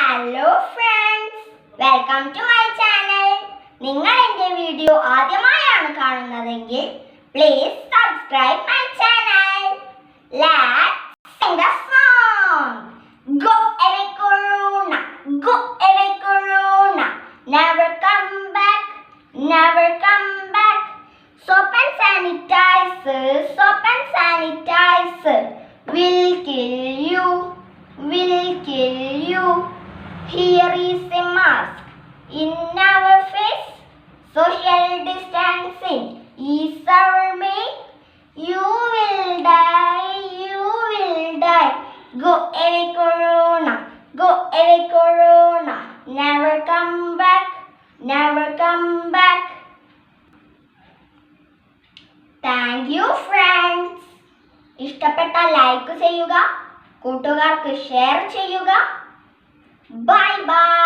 Hello friends, welcome to my channel. നിങ്ങൾ എൻ്റെ video ആദ്യമായാണ് കാണുന്നതെങ്കിൽ please subscribe my channel. Let's sing the song. Go away corona, go away corona, never come back, never come back. Soap and sanitizer, soap and sanitizer will kill you, will kill you. Here is a mask in our face. Social distancing is our main. You will die, you will die. Go away corona, go away corona. Never come back, never come back. Thank you friends. ഇഷ്ടപ്പെട്ട like ചെയ്യുക, കൂട്ടുകാർക്ക് share ചെയ്യുക. Bye bye.